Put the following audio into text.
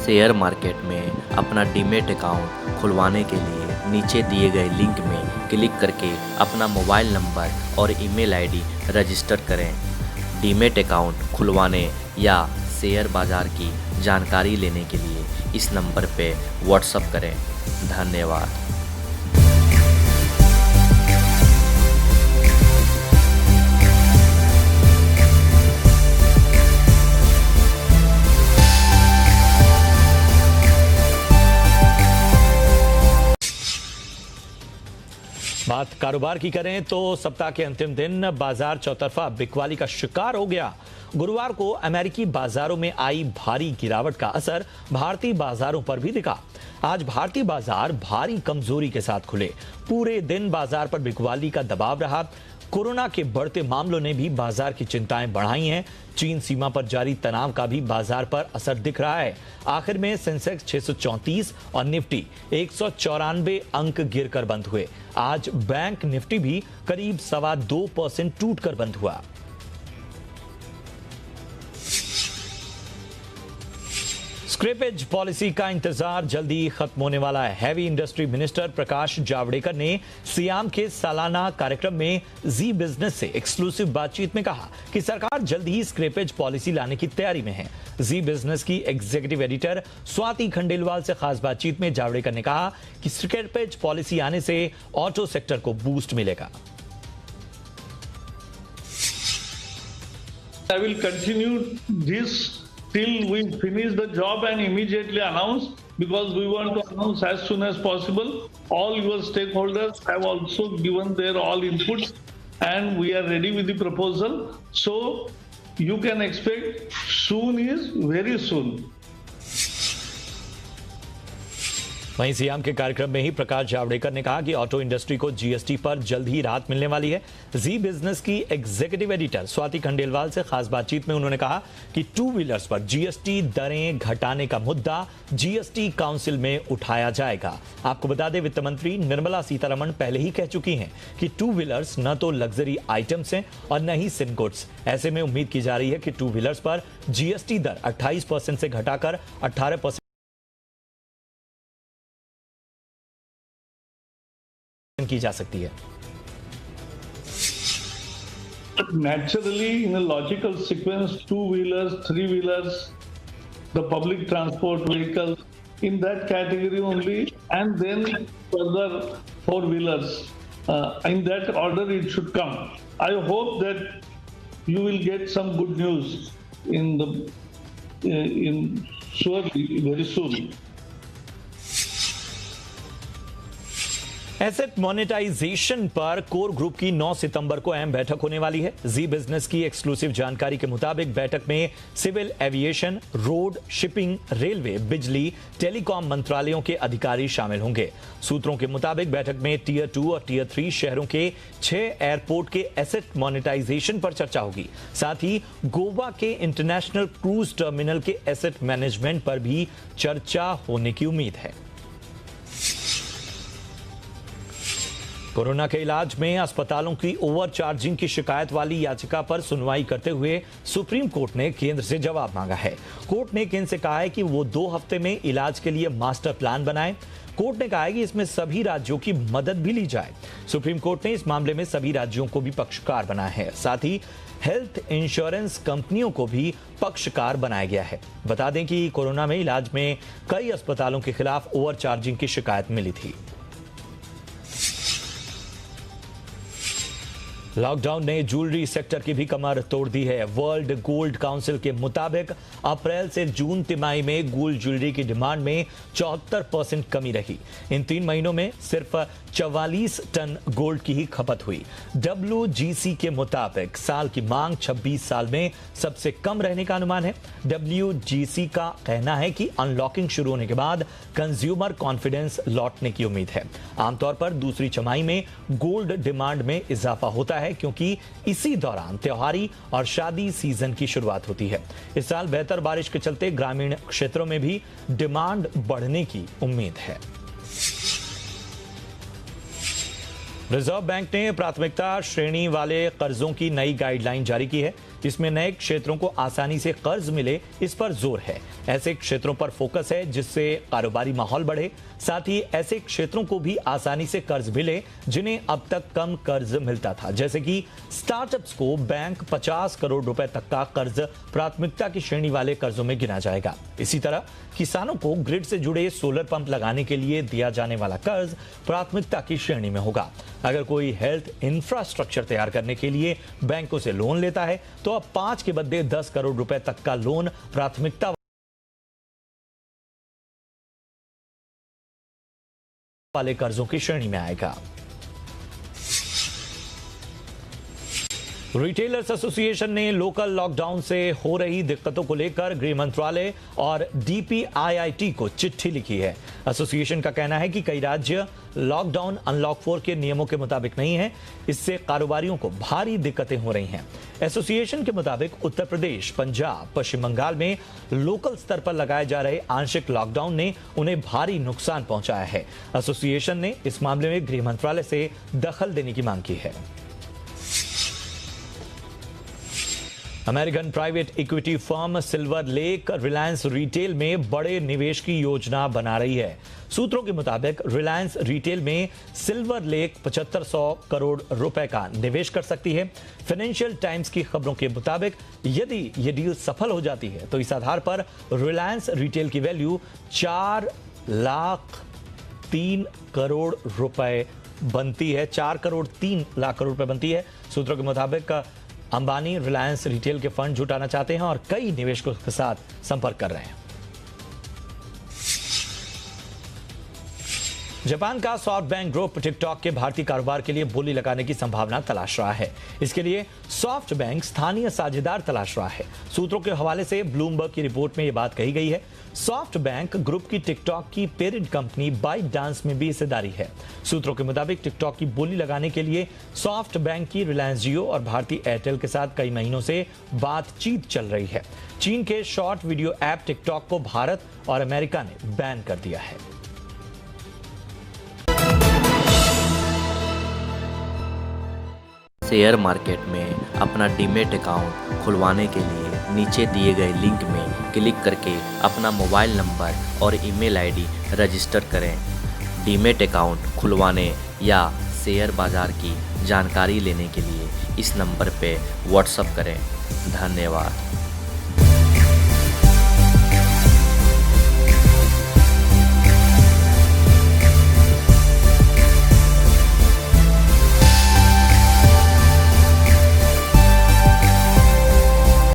Share market में अपना demat account खुलवाने के लिए नीचे दिए गए लिंक में क्लिक करके अपना मोबाइल नंबर और ईमेल आईडी रजिस्टर करें। डीमैट अकाउंट खुलवाने या शेयर बाज़ार की जानकारी लेने के लिए इस नंबर पे व्हाट्सएप करें। धन्यवाद। बात कारोबार की करें तो सप्ताह के अंतिम दिन बाजार चौतरफा बिकवाली का शिकार हो गया। गुरुवार को अमेरिकी बाजारों में आई भारी गिरावट का असर भारतीय बाजारों पर भी दिखा। आज भारतीय बाजार भारी कमजोरी के साथ खुले। पूरे दिन बाजार पर बिकवाली का दबाव रहा। कोरोना के बढ़ते मामलों ने भी बाजार की चिंताएं बढ़ाई हैं। चीन सीमा पर जारी तनाव का भी बाजार पर असर दिख रहा है। आखिर में सेंसेक्स 634 और निफ्टी 194 अंक गिरकर बंद हुए। आज बैंक निफ्टी भी करीब 2.25% टूटकर बंद हुआ। स्क्रैपेज पॉलिसी का इंतजार जल्दी खत्म होने वाला है। Heavy industry minister Prakash Javadekar ने सियाम के सालाना कार्यक्रम में जी बिजनेस से एक्सक्लूसिव बातचीत में कहा कि सरकार जल्द ही स्क्रैपेज पॉलिसी लाने की तैयारी में है। जी बिजनेस की एग्जीक्यूटिव एडिटर स्वाति खंडेलवाल से खास बातचीत में जावड़ेकर ने कहा कि स्क्रैपेज पॉलिसी आने से ऑटो सेक्टर को बूस्ट मिलेगा। I will continue this till we finish the job and immediately announce, because we want to announce as soon as possible. All your stakeholders have also given their all inputs and we are ready with the proposal. So you can expect soon is very soon. वहीं SIAM के कार्यक्रम में ही प्रकाश जावड़ेकर ने कहा कि auto industry को GST पर जल्द ही राहत मिलने वाली है। जी बिजनेस की एग्जीक्यूटिव एडिटर स्वाति खंडेलवाल से खास बातचीत में उन्होंने कहा कि टू व्हीलर्स पर जीएसटी दरें घटाने का मुद्दा जीएसटी काउंसिल में उठाया जाएगा। आपको बता दें, वित्त मंत्री निर्मला सीतारमण पहले ही कह चुकी हैं कि टू व्हीलर्स न तो लग्जरी आइटम्स हैं और न ही सिम गुड्स। ऐसे में उम्मीद की जा रही है कि टू व्हीलर्स पर जीएसटी दर 28% से घटाकर 18% की जा सकती है। Naturally, in a logical sequence, two-wheelers, three-wheelers, the public transport vehicles, in that category only, and then further four-wheelers. In that order it should come. I hope that you will get some good news surely very soon. Asset monetisation पर core group की 9 सितंबर को अहम बैठक होने वाली है। जी business की exclusive जानकारी के मुताबिक बैठक में civil aviation, road, shipping, railway, बिजली, टेलीकॉम मंत्रालयों के अधिकारी शामिल होंगे। सूत्रों के मुताबिक बैठक में टियर 2 और टियर 3 शहरों के 6 एयरपोर्ट के एसेट मोनेटाइजेशन पर चर्चा होगी। साथ ही गोवा के इंटरनेशनल क्रूज टर्मिनल के एसेट मैनेजमेंट पर भी चर्चा होने की उम्मीद है। कोरोना के इलाज में अस्पतालों की ओवर चार्जिंग की शिकायत वाली याचिका पर सुनवाई करते हुए सुप्रीम कोर्ट ने केंद्र से जवाब मांगा है। कोर्ट ने केंद्र से कहा है कि वो 2 हफ्ते में इलाज के लिए मास्टर प्लान बनाए। कोर्ट ने कहा है कि इसमें सभी राज्यों की मदद भी ली जाए। सुप्रीम कोर्ट ने इस मामले में सभी राज्यों को भी पक्षकार बनाया है। साथ ही हेल्थ इंश्योरेंस कंपनियों को भी पक्षकार बनाया गया है। बता दें कि कोरोना में इलाज में कई अस्पतालों के खिलाफ ओवर चार्जिंग की शिकायत मिली थी। लॉकडाउन ने ज्वेलरी सेक्टर की भी कमर तोड़ दी है। वर्ल्ड गोल्ड काउंसिल के मुताबिक अप्रैल से जून तिमाही में गोल्ड ज्वेलरी की डिमांड में 74% कमी रही। इन 3 महीनों में सिर्फ 44 टन गोल्ड की ही खपत हुई। WGC के मुताबिक साल की मांग 26 साल में सबसे कम रहने का अनुमान है। WGC का कहना है कि अनलॉकिंग शुरू होने के बाद कंज्यूमर कॉन्फिडेंस लौटने की उम्मीद है। आमतौर पर दूसरी छमाही में गोल्ड डिमांड में इजाफा होता है क्योंकि इसी दौरान त्योहारी और शादी सीजन की शुरुआत होती है। इस साल बेहतर बारिश के चलते ग्रामीण क्षेत्रों में भी डिमांड बढ़ने की उम्मीद है। रिजर्व बैंक ने प्राथमिकता श्रेणी वाले कर्जों की नई गाइडलाइन जारी की है, जिसमें नए क्षेत्रों को आसानी से कर्ज मिले इस पर जोर है। ऐसे क्षेत्रों पर फोकस है जिससे कारोबारी माहौल बढ़े, साथ ही ऐसे क्षेत्रों को भी आसानी से कर्ज मिले जिन्हें अब तक कम कर्ज मिलता था, जैसे कि स्टार्टअप्स को बैंक 50 करोड़ रुपए तक का कर्ज प्राथमिकता की श्रेणी वाले कर्जों में गिना जाएगा। इसी तरह किसानों को ग्रिड से जुड़े सोलर पंप लगाने के लिए दिया जाने वाला कर्ज प्राथमिकता की श्रेणी में होगा। अगर कोई हेल्थ इंफ्रास्ट्रक्चर तैयार करने के लिए बैंकों से लोन लेता है तो अब 5 के बदले 10 करोड़ रुपए तक का लोन प्राथमिकता वाले कर्जों की श्रेणी में आएगा। रिटेलर्स एसोसिएशन ने लोकल लॉकडाउन से हो रही दिक्कतों को लेकर गृह मंत्रालय और डीपीआईआईटी को चिट्ठी लिखी है। एसोसिएशन का कहना है कि कई राज्य लॉकडाउन अनलॉक 4 के नियमों के मुताबिक नहीं है, इससे कारोबारियों को भारी दिक्कतें हो रही हैं। एसोसिएशन के मुताबिक उत्तर प्रदेश, पंजाब, पश्चिम बंगाल में लोकल स्तर पर लगाए जा रहे आंशिक लॉकडाउन ने उन्हें भारी नुकसान पहुंचाया है। एसोसिएशन ने इस मामले में गृह मंत्रालय से दखल देने की मांग की है। American private equity firm silver lake Reliance retail में बड़े निवेश की योजना बना रही है। सूत्रों के मुताबिक रिलायंस रिटेल में सिल्वर लेक 7500 करोड़ रुपए का निवेश कर सकती है। फाइनेंशियल टाइम्स की खबरों के मुताबिक यदि यह डील सफल हो जाती है तो इस आधार पर रिलायंस रिटेल की वैल्यू 4,03 करोड़ रुपए बनती है। 4,03 करोड़ रुपए बनती है। सूत्रों के मुताबिक अंबानी रिलायंस रिटेल के फंड जुटाना चाहते हैं और कई निवेशकों के साथ संपर्क कर रहे हैं। जापान का सॉफ्टबैंक ग्रुप टिकटॉक के भारतीय कारोबार के लिए बोली लगाने की संभावना तलाश रहा है। इसके लिए सॉफ्टबैंक स्थानीय साझेदार तलाश रहा है। सूत्रों के हवाले से ब्लूमबर्ग की रिपोर्ट में यह बात कही गई है। सॉफ्टबैंक ग्रुप की टिकटॉक की पेरेंट कंपनी बाइट डांस में भी हिस्सेदारी है। सूत्रों के मुताबिक टिकटॉक की बोली लगाने के लिए सॉफ्टबैंक की रिलायंस जियो और भारतीय एयरटेल के साथ कई महीनों से बातचीत चल रही है। चीन के शॉर्ट वीडियो ऐप टिकटॉक को भारत और अमेरिका ने बैन कर दिया है। शेयर मार्केट में अपना डीमेट अकाउंट खुलवाने के लिए नीचे दिए गए लिंक में क्लिक करके अपना मोबाइल नंबर और ईमेल आईडी रजिस्टर करें। डीमेट अकाउंट खुलवाने या शेयर बाज़ार की जानकारी लेने के लिए इस नंबर पे व्हाट्सएप करें। धन्यवाद।